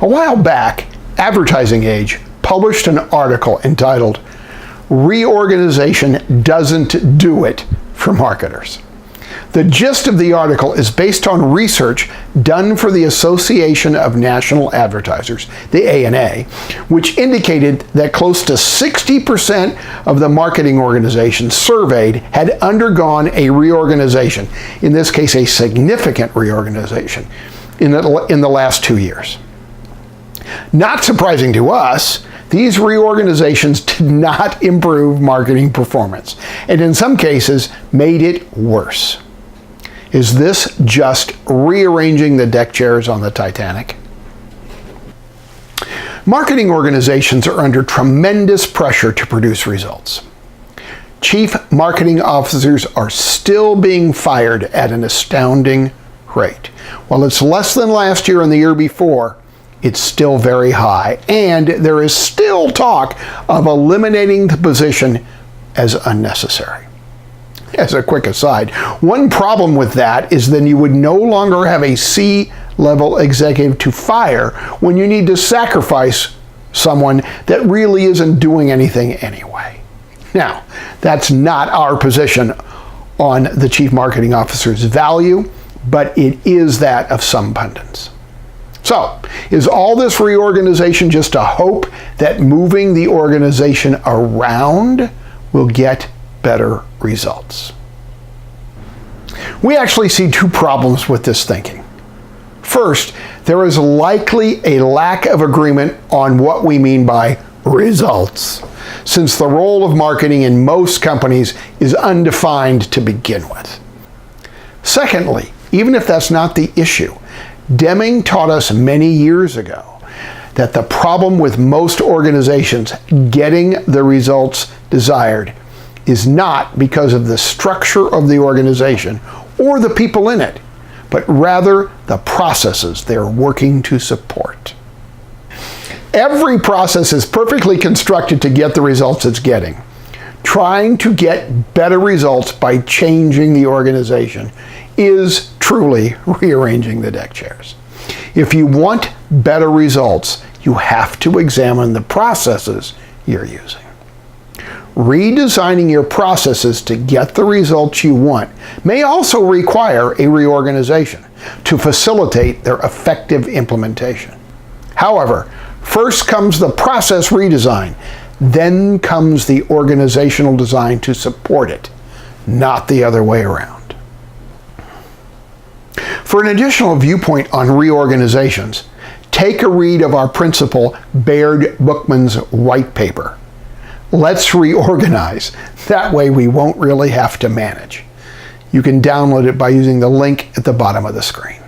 A while back, Advertising Age published an article entitled "Reorganization Doesn't Do It for Marketers." The gist of the article is based on research done for the Association of National Advertisers, the ANA, which indicated that close to 60% of the marketing organizations surveyed had undergone a reorganization, in this case a significant reorganization, in the last 2 years. Not surprising to us, these reorganizations did not improve marketing performance, and in some cases made it worse. Is this just rearranging the deck chairs on the Titanic? Marketing organizations are under tremendous pressure to produce results. Chief marketing officers are still being fired at an astounding rate. While it's less than last year and the year before, it's still very high, and there is still talk of eliminating the position as unnecessary. As a quick aside, one problem with that is then you would no longer have a C-level executive to fire when you need to sacrifice someone that really isn't doing anything anyway. Now, that's not our position on the chief marketing officer's value, but it is that of some pundits. So, is all this reorganization just a hope that moving the organization around will get better results? We actually see two problems with this thinking. First, there is likely a lack of agreement on what we mean by results, since the role of marketing in most companies is undefined to begin with. Secondly, even if that's not the issue, Deming taught us many years ago that the problem with most organizations getting the results desired is not because of the structure of the organization or the people in it, but rather the processes they're working to support. Every process is perfectly constructed to get the results it's getting. Trying to get better results by changing the organization is truly rearranging the deck chairs. If you want better results, you have to examine the processes you're using. Redesigning your processes to get the results you want may also require a reorganization to facilitate their effective implementation. However, first comes the process redesign, then comes the organizational design to support it, not the other way around. For an additional viewpoint on reorganizations, take a read of our principal Baird Bookman's white paper. Let's reorganize. That way we won't really have to manage. You can download it by using the link at the bottom of the screen.